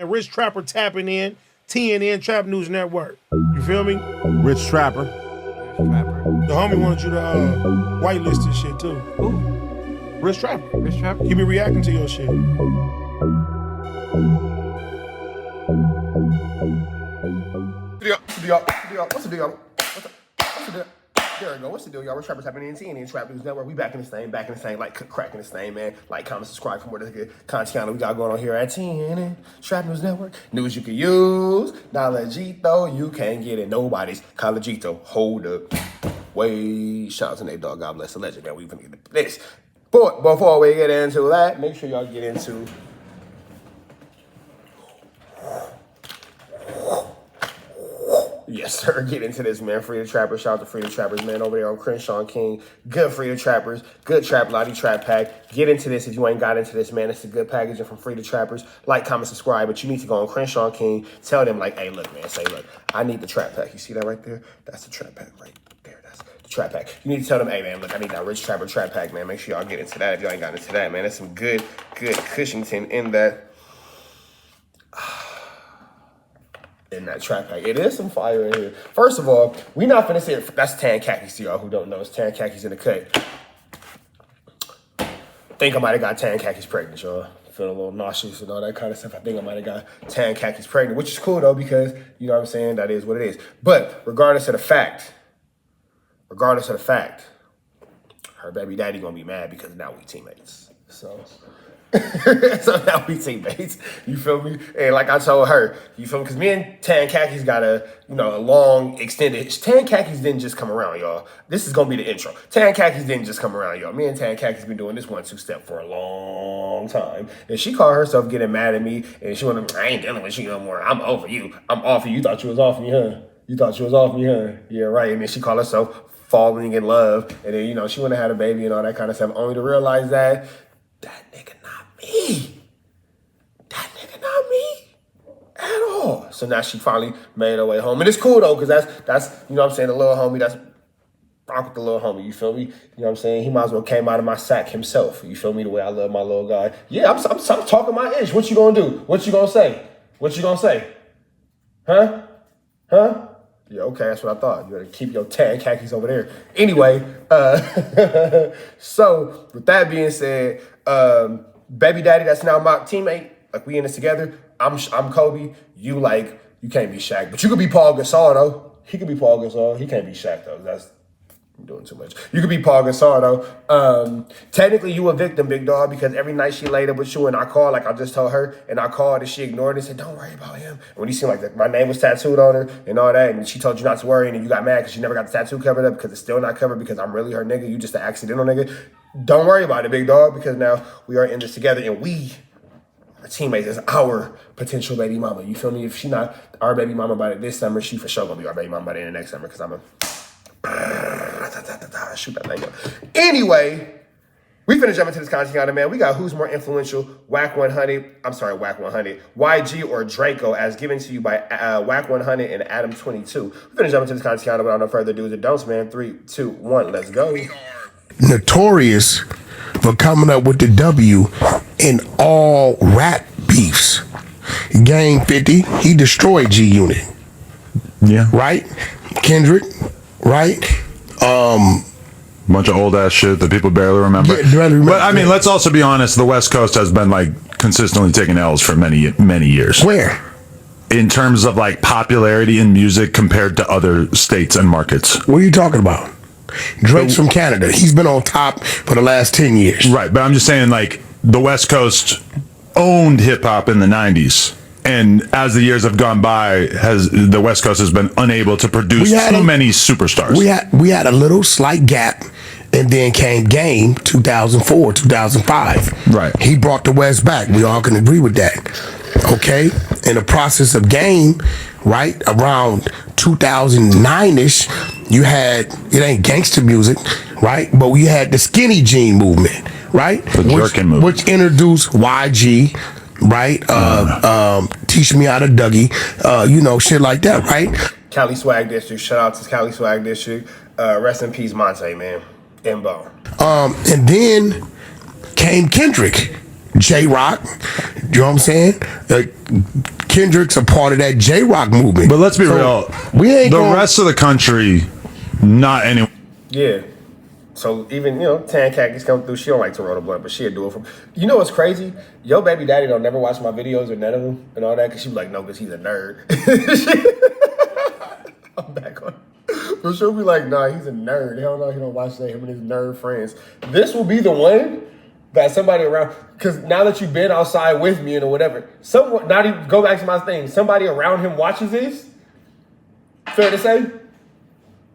And Rich Trapper tapping in, TNN Trap News Network. You feel me? Rich Trapper. The homie wanted you to whitelist this shit too. Who? Rich Trapper. Rich Trapper? He be reacting to your shit. What's the deal? There we go. What's the deal, y'all? We're Trappers happening in TNN Trap News Network. We back in this thing, like cracking this thing, man. Like, comment, subscribe for more of the good content we got going on here at TNN Trap News Network. News you can use. Knowledgeito, you can't get it. Nobody's Collegeito. Hold up. Wait. Shout out to Nate Dogg. God bless the legend, man. We finna get into this. But before we get into that, make sure y'all get into yes, sir. Get into this, man. Free the Trappers. Shout out to Free the Trappers, man. Over there on Crenshaw King. Good Free the Trappers. Good Trap Lottie Trap Pack. Get into this if you ain't got into this, man. It's a good packaging from Free the Trappers. Like, comment, subscribe. But you need to go on Crenshaw King. Tell them, like, hey, look, man. Say, look, I need the Trap Pack. You see that right there? That's the Trap Pack right there. That's the Trap Pack. You need to tell them, hey, man, look, I need that Rich Trapper Trap Pack, man. Make sure y'all get into that if y'all ain't got into that, man. There's some good Cushington in that. In that Trap Pack. It is some fire in here. First of all, we not finna say it. That's tan khakis to y'all who don't know. It's tan khakis in the cut. Think I might have got tan khakis pregnant, y'all. Feeling a little nauseous and all that kind of stuff. I think I might have got tan khakis pregnant, which is cool though, because you know what I'm saying? That is what it is. But regardless of the fact, her baby daddy gonna be mad because now we teammates. So now we teammates. You feel me? And like I told her, you feel me? Because me and Tan Khakis got a long extended. Tan Khakis didn't just come around, y'all. This is gonna be the intro. Tan Khakis didn't just come around, y'all. Me and Tan Khakis been doing this 1-2 step for a long time. And she called herself getting mad at me, and she wanted, I ain't dealing with you no more. I'm over you. I'm off you. You thought you was off me, huh? Yeah, right. And then she called herself falling in love, and then she wouldn't have had a baby and all that kind of stuff. Only to realize that nigga not me at all. So now she finally made her way home. And it's cool though, because that's you know what I'm saying, the little homie, that's rock with the little homie, you feel me? You know what I'm saying? He might as well came out of my sack himself. You feel me? The way I love my little guy. Yeah, I'm talking my ish. What you gonna do? What you gonna say? Huh? Yeah, okay, that's what I thought. You better keep your tan khakis over there. Anyway, so with that being said, baby daddy, that's now my teammate. Like, we in this together. I'm Kobe. You can't be Shaq, but you could be Paul Gasol though. He could be Paul Gasol. He can't be Shaq though. I'm doing too much. You could be Paul Gasol though. Technically, you a victim, big dog, because every night she laid up with you and I called, like I just told her, and I called and she ignored it and said, don't worry about him. And when you seemed like my name was tattooed on her and all that, and she told you not to worry, and then you got mad because you never got the tattoo covered up because it's still not covered because I'm really her nigga. You just an accidental nigga. Don't worry about it, big dog, because now we are in this together and we are teammates. It's our potential baby mama. You feel me? If she not our baby mama by this summer, she for sure gonna be our baby mama by the end of next summer because I'm a shoot that thing up. Anyway, we finna jump into this content, man. We got who's more influential, Wack 100, YG or Drakeo, as given to you by Wack 100 and Adam 22. We finna jump into this content, but without no further ado, don'ts, man. 3, 2, 1, let's go. Notorious for coming up with the W in all rap beefs. Game 50, he destroyed G Unit. Yeah. Right? Kendrick, right? Bunch of old ass shit that people barely remember. But I mean, let's also be honest, the West Coast has been consistently taking L's for many years. Where? In terms of popularity in music compared to other states and markets. What are you talking about? Drake's from Canada. He's been on top for the last 10 years. Right, but I'm just saying the West Coast owned hip hop in the 90s. And as the years have gone by, the West Coast has been unable to produce so many superstars. We had a little slight gap, and then came Game 2004, 2005. Right. He brought the West back. We all can agree with that. Okay? In the process of Game, right, around 2009-ish, you had, it ain't gangster music, right? But we had the skinny jean movement, right? The jerkin movement. Which introduced YG, right? Teach Me How to Dougie, shit like that, right? Cali Swag District. Shout out to Cali Swag District. Rest in peace, Monte, man. Imbo. And then came Kendrick, J-Rock. You know what I'm saying? Kendrick's a part of that J-Rock movement. But let's be real. We ain't the rest of the country, not any. Yeah. So even, Tan Khakis come through. She don't like to roll the blunt, but she'll do it for. You know what's crazy? Yo, baby daddy don't never watch my videos or none of them and all that because she be like, no, because he's a nerd. I'm back on. But she'll be like, nah, he's a nerd. Hell no, he don't watch that. Him and his nerd friends. This will be the one that somebody around, because now that you've been outside with me or whatever, someone, not even, go back to my thing, somebody around him watches this. Fair to say?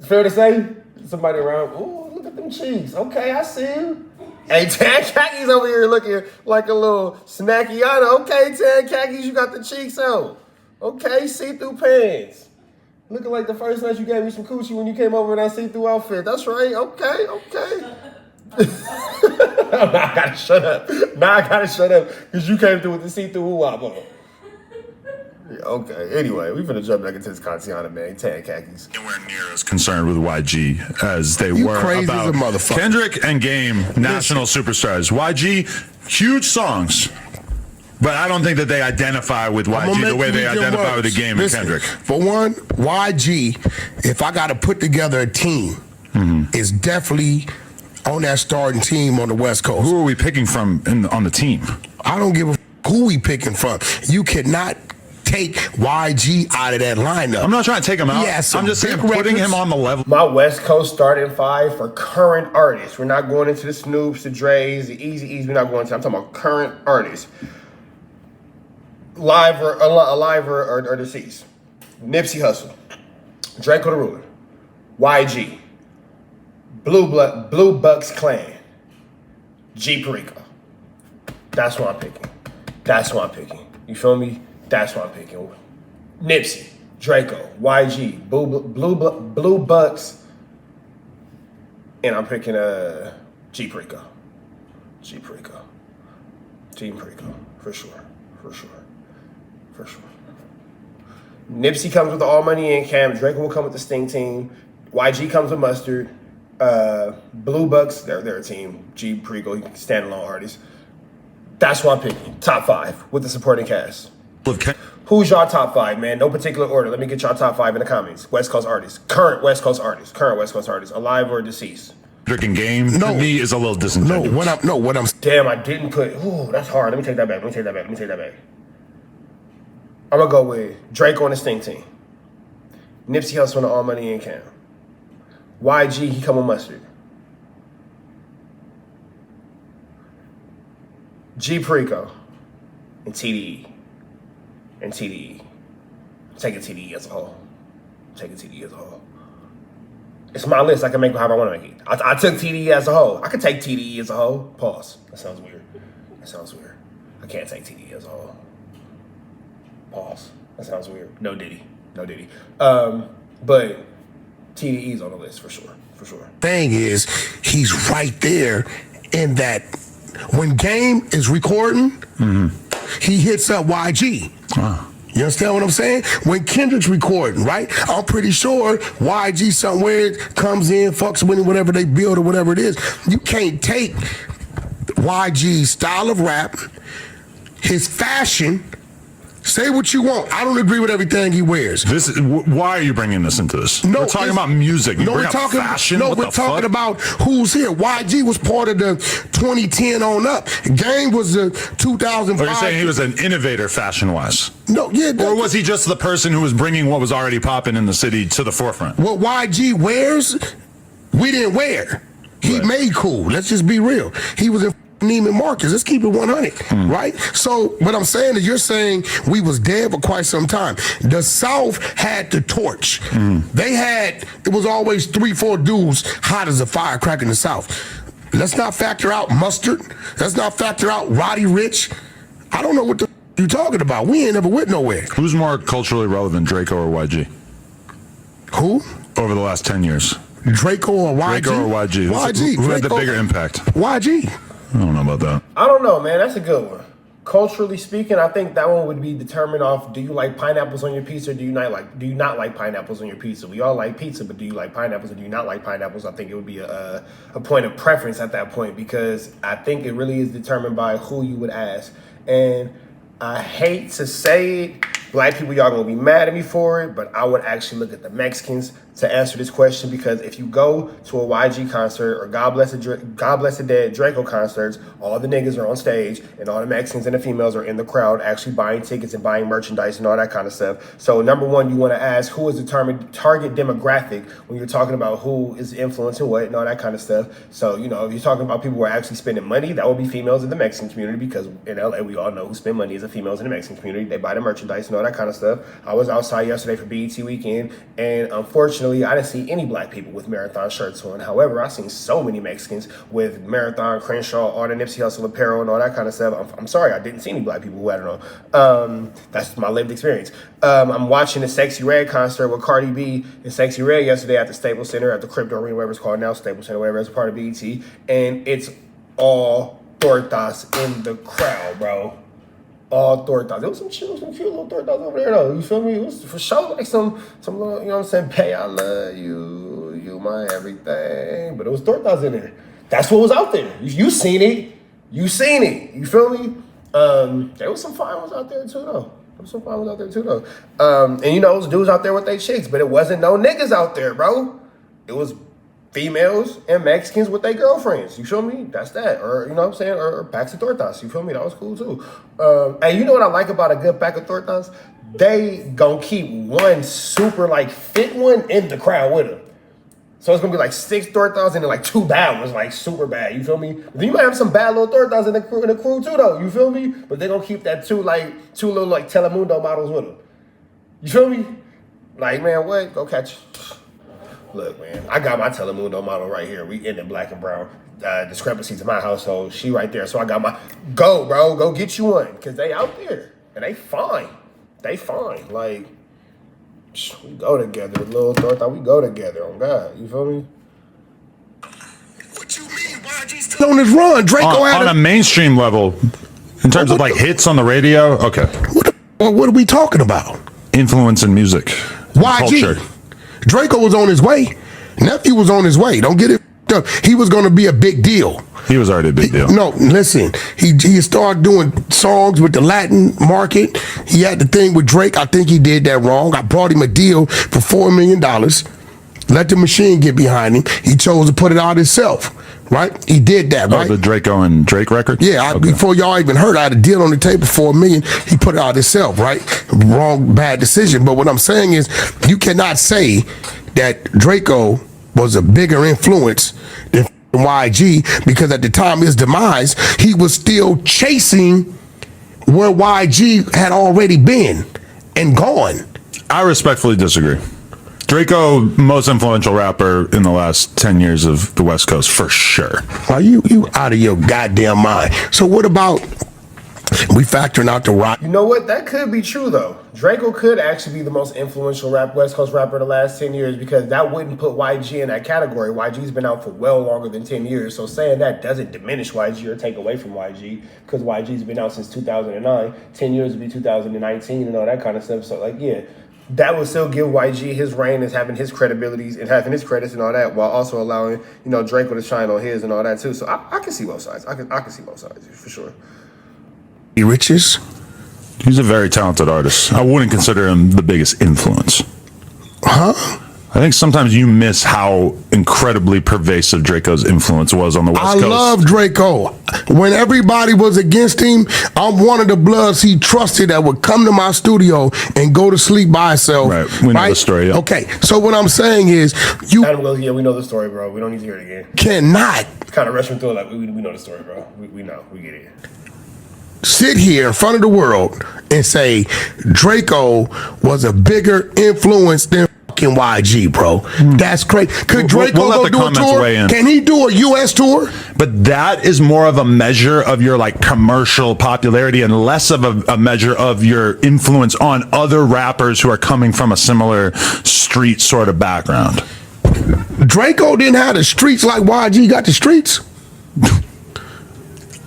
Fair to say? Somebody around, ooh, look at them cheeks. Okay, I see you. Hey, Tan Khakis over here looking like a little snackiana. Okay, Tan Khakis, you got the cheeks out. Okay, see-through pants. Looking like the first night you gave me some coochie when you came over in that see-through outfit. That's right. Okay. Now I gotta shut up. Because you came through with the see-through woo-wop on. Yeah, okay. Anyway, we finna jump back into this Kantiana, man. Tan Khakis. Anywhere near as concerned with YG as they You were crazy about as a motherfucker. Kendrick and Game, national superstars. YG, huge songs. But I don't think that they identify with YG the way they identify with the Game and Kendrick. For one, YG, if I got to put together a team, is definitely on that starting team on the West Coast. Who are we picking from on the team? I don't give a who we picking from. You cannot take YG out of that lineup. I'm not trying to take him out. Yeah, I'm just saying putting him on the level. My West Coast starting five for current artists. We're not going into the Snoops, the Dre's, the Eazy-E's. We're not going into. I'm talking about current artists. Alive or deceased. Nipsey Hussle, Drakeo the Ruler, YG, Blue Bucks Clan, G Perico. That's what I'm picking. You feel me? That's what I'm picking. Nipsey, Drakeo, YG, Blue Bucks, and I'm picking G Perico. For sure. Nipsey comes with the All Money in Cam. Drakeo will come with the Sting team. YG comes with Mustard. Blue Bucks, they're a team. G Perico, standalone artist. That's what I'm picking. Top five with the supporting cast. Who's y'all top five, man? No particular order. Let me get y'all top five in the comments. West Coast artists. Current West Coast artists. Alive or deceased. Kendrick and Game to me is a little disingenuous. What I'm Damn, I didn't put. Ooh, that's hard. Let me take that back. I'm gonna go with Drake on the Sting team. Nipsey Hussle on the All Money in Cam. YG, he come with Mustard. G Perico and TDE. I'm taking TDE as a whole. It's my list. I can make it however I want to make it. I took TDE as a whole. I could take TDE as a whole. Pause. That sounds weird. I can't take TDE as a whole. Pause. That sounds weird. No Diddy. But TDE's on the list for sure. Thing is, he's right there in that when Game is recording, he hits up YG. Wow. You understand what I'm saying? When Kendrick's recording, right? I'm pretty sure YG somewhere comes in, fucks with him, whatever they build or whatever it is. You can't take YG's style of rap, his fashion. Say what you want. I don't agree with everything he wears. Why are you bringing this into this? No, we're talking about music. We're talking fashion. we're talking about who's here. YG was part of the 2010 on up. Game was the 2005. Are you saying he was an innovator fashion-wise? No, yeah. Or was he just the person who was bringing what was already popping in the city to the forefront? What YG wears, we didn't wear. He made cool. Let's just be real. He was in Neiman Marcus. Let's keep it 100, right? So what I'm saying is, you're saying we was dead for quite some time. The South had the torch. It was always 3-4 dudes hot as a firecracker in the South. Let's not factor out Mustard. Let's not factor out Roddy Ricch. I don't know what the you talking about. We ain't never went nowhere. Who's more culturally relevant, Drakeo or YG? Who? Over the last 10 years. Drakeo or YG? Drakeo or YG? YG. Who had the bigger impact? YG. I don't know about that. I don't know, man. That's a good one. Culturally speaking, I think that one would be determined off: do you like pineapples on your pizza, or do you not like pineapples on your pizza? We all like pizza, but do you like pineapples, or do you not like pineapples? I think it would be a point of preference at that point, because I think it really is determined by who you would ask. And I hate to say it, black people, y'all gonna be mad at me for it, but I would actually look at the Mexicans to answer this question, because if you go to a YG concert or God Bless the Dead Drakeo concerts, all the niggas are on stage and all the Mexicans and the females are in the crowd actually buying tickets and buying merchandise and all that kind of stuff. So number one, you want to ask who is the target demographic when you're talking about who is influencing what and all that kind of stuff. So, you know, if you're talking about people who are actually spending money, that would be females in the Mexican community, because in LA, we all know who spend money is the females in the Mexican community. They buy the merchandise and all that kind of stuff. I was outside yesterday for BET weekend, and unfortunately, I didn't see any black people with Marathon shirts on. However, I seen so many Mexicans with Marathon, Crenshaw, all the Nipsey Hussle apparel and all that kind of stuff. I'm sorry, I didn't see any black people who had it on. That's my lived experience. I'm watching the Sexy Red concert with Cardi B and Sexy Red yesterday at the Staples Center, at the Crypto Arena, whatever it's called now, Staples Center, whatever, as a part of BET. And it's all tortas in the crowd, bro. All tortas. There was some cute little tortas over there, though. You feel me? It was for sure like some little, you know what I'm saying? Pay, I love you, you my everything. But it was tortas in there. That's what was out there. You seen it. You seen it. You feel me? There was some fine ones out there too, though. And you know, those dudes out there with their chicks, but it wasn't no niggas out there, bro. It was females and Mexicans with their girlfriends. You feel me? That's that. Or, you know what I'm saying? Or packs of tortas. You feel me? That was cool too. And you know what I like about a good pack of tortas? They gonna keep one super like fit one in the crowd with them. So it's gonna be like 6 tortas and then like 2 bad ones, like super bad. You feel me? But then you might have some bad little tortas in the crew too, though. You feel me? But they gonna keep that two little like Telemundo models with them. You feel me? Like, man, what? Go catch. Look, man, I got my Telemundo model right here. We in the black and brown discrepancies in my household. She right there. So I got my, go, bro, go get you one. Because they out there. And they fine. Like, we go together. Little Thornton, we go together on God. You feel me? What you mean? YG's still on his run? Drakeo on a mainstream level, in terms of like hits on the radio, okay. What are we talking about? Influence in music. YG. Culture. Drakeo was on his way. Nephew was on his way. Don't get it up. He was going to be a big deal. He was already a big deal. No, listen. He started doing songs with the Latin market. He had the thing with Drake. I think he did that wrong. I brought him a deal for $4 million. Let the machine get behind him. He chose to put it out himself. Right? He did that, right? The Drakeo and Drake record? Yeah, okay. Before y'all even heard, I had a deal on the table for $1 million. He put it out himself, right? Wrong, bad decision. But what I'm saying is, you cannot say that Drakeo was a bigger influence than YG, because at the time of his demise, he was still chasing where YG had already been and gone. I respectfully disagree. Drakeo, most influential rapper in the last 10 years of the West Coast, for sure. Are you out of your goddamn mind? So what about we factoring out the rock? You know what? That could be true, though. Drakeo could actually be the most influential West Coast rapper in the last 10 years, because that wouldn't put YG in that category. YG's been out for well longer than 10 years. So saying that doesn't diminish YG or take away from YG, because YG's been out since 2009. 10 years would be 2019 and all that kind of stuff. So, like, yeah. That would still give YG his reign as having his credibilities and having his credits and all that, while also allowing, you know, Drakeo to shine on his and all that too. So I can see both sides. I can see both sides for sure. Riches. He's a very talented artist. I wouldn't consider him the biggest influence. Huh? I think sometimes you miss how incredibly pervasive Drakeo's influence was on the West Coast. I love Drakeo. When everybody was against him, I'm one of the bloods he trusted that would come to my studio and go to sleep by himself. Right, we know the story. Yeah. Okay, so what I'm saying is, Adam goes, yeah, we know the story, bro. We don't need to hear it again. Cannot. Kind of rushing through it like, we know the story, bro. We know, we get it. Sit here in front of the world and say Drakeo was a bigger influence than YG, bro. That's crazy. Could Drakeo go do a tour? Can he do a U.S. tour? But that is more of a measure of your like commercial popularity and less of a measure of your influence on other rappers who are coming from a similar street sort of background. Drakeo didn't have the streets like YG got the streets.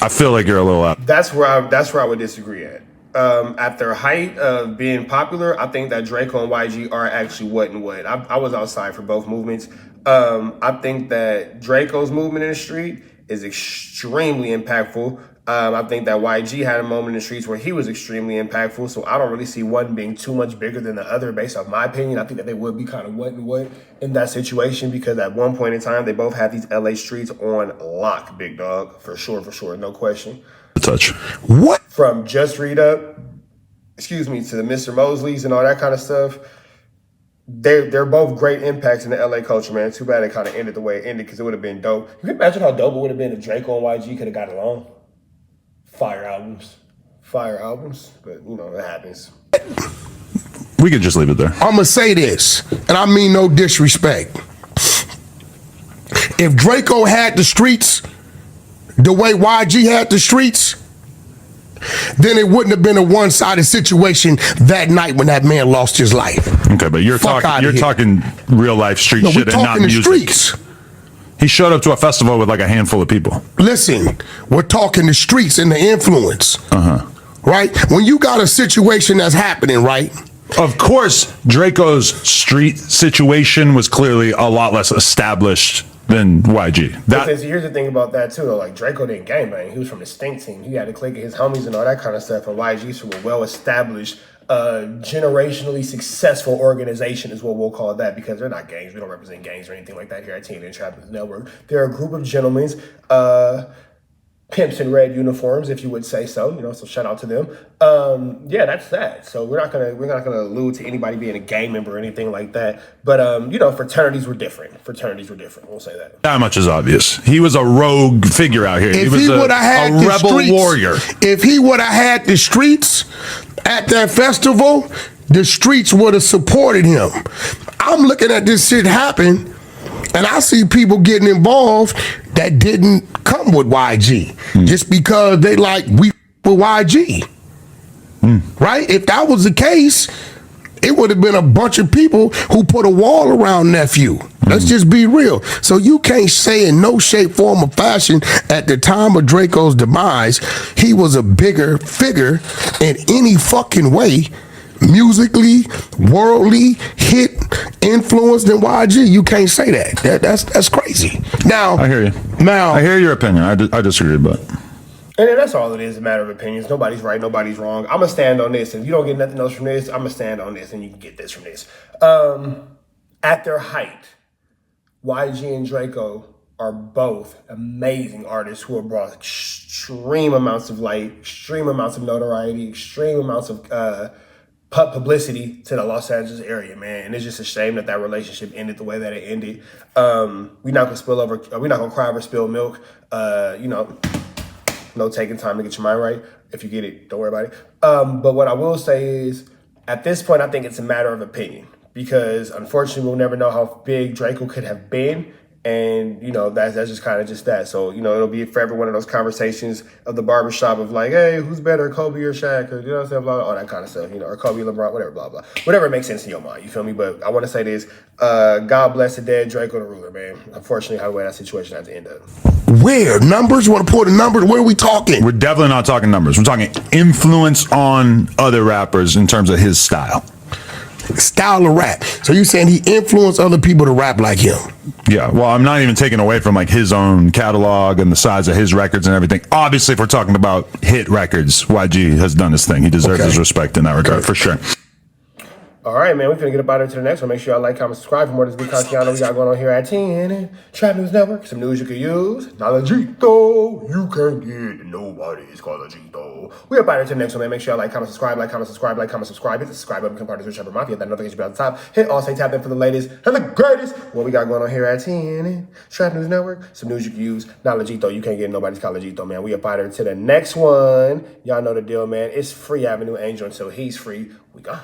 I feel like you're a little out. That's where I would disagree at. At their height of being popular, I think that Drakeo and YG are actually what and what. I was outside for both movements. I think that Drakeo's movement in the street is extremely impactful. I think that YG had a moment in the streets where he was extremely impactful. So I don't really see one being too much bigger than the other based off my opinion. I think that they would be kind of what and what in that situation because at one point in time, they both had these LA streets on lock, big dog. For sure, no question. Touch. What? From Just Read Up, to the Mr. Mosleys and all that kind of stuff. They're both great impacts in the LA culture, man. Too bad it kind of ended the way it ended because it would have been dope. You can imagine how dope it would have been if Drakeo and YG could have got along. Fire albums, but you know, it happens. We could just leave it there. I'm going to say this, and I mean no disrespect. If Drakeo had the streets the way YG had the streets, then it wouldn't have been a one-sided situation that night when that man lost his life. Okay, but you're talking real life street No, shit we're and not talking the music. streets. He showed up to a festival with like a handful of people. Listen, we're talking the streets and the influence. Right? When you got a situation that's happening, right? Of course, Drakeo's street situation was clearly a lot less established than YG. Because here's the thing about that too, though. Like Drakeo didn't gangbang. He was from the Stink Team. He had to click his homies and all that kind of stuff. And YG's from a well-established, generationally successful organization is what we'll call that because they're not gangs. We don't represent gangs or anything like that here at TNN Trap News Network. They're a group of gentlemen, pimps in red uniforms, if you would say so. You know, so shout out to them. Yeah, that's that. So we're not gonna allude to anybody being a gang member or anything like that. But you know, fraternities were different. We'll say that. That much is obvious. He was a rogue figure out here. If he was a rebel streets, warrior. If he would have had the streets at that festival, the streets would have supported him. I'm looking at this shit happen, and I see people getting involved that didn't come with YG just because they like we with YG. Right? If that was the case, it would have been a bunch of people who put a wall around nephew. Let's just be real. So you can't say in no shape, form, or fashion at the time of Drakeo's demise, he was a bigger figure in any fucking way, musically, worldly, hit, influence than YG. You can't say that. That's crazy. Now, I hear you. Now, I hear your opinion. I disagree, but. And then that's all it is, a matter of opinions. Nobody's right, nobody's wrong. I'm going to stand on this. If you don't get nothing else from this, I'm going to stand on this, and you can get this from this. At their height, YG and Drakeo are both amazing artists who have brought extreme amounts of light, extreme amounts of notoriety, extreme amounts of publicity to the Los Angeles area, man. And it's just a shame that relationship ended the way that it ended. We're not gonna cry over spilled milk. You know, no taking time to get your mind right. If you get it, don't worry about it. But what I will say is, at this point, I think it's a matter of opinion because unfortunately, we'll never know how big Drakeo could have been. And, you know, that's just kind of just that. So, you know, it'll be forever one of those conversations of the barbershop of like, hey, who's better, Kobe or Shaq? Or, you know what I'm saying? Blah, blah, all that kind of stuff, you know, or Kobe, LeBron, whatever, blah, blah. Whatever makes sense in your mind, you feel me? But I want to say this, God bless the dead, Drakeo the ruler, man. Unfortunately, how the way that situation had to end up. where? Numbers? Want to pull the numbers? What are we talking? We're definitely not talking numbers. We're talking influence on other rappers in terms of his style. Style of rap. So you're saying he influenced other people to rap like him? Yeah, well, I'm not even taking away from like his own catalog and the size of his records and everything. Obviously, if we're talking about hit records, YG has done his thing. He deserves his respect in that regard, for sure. All right, man, we're going to get up out of here to the next one. Make sure y'all like, comment, subscribe for more of this good content y'all know we got going on here at TNN Trap News Network. Some news you can use. Knowledgeito. You can get nobody's Knowledgeito. We up out of here to the next one, man. Make sure y'all like, comment, subscribe, like, comment, subscribe, like, comment, subscribe. Hit the subscribe button, become part of the Trapper Mafia. That notification bell at the top. Hit all, say tap in for the latest and the greatest. What we got going on here at TNN Trap News Network. Some news you can use. Knowledgeito. You can't get nobody's Knowledgeito, man. We up out of here to the next one. Y'all know the deal, man. It's free Avenue Angel until he's free. We gone.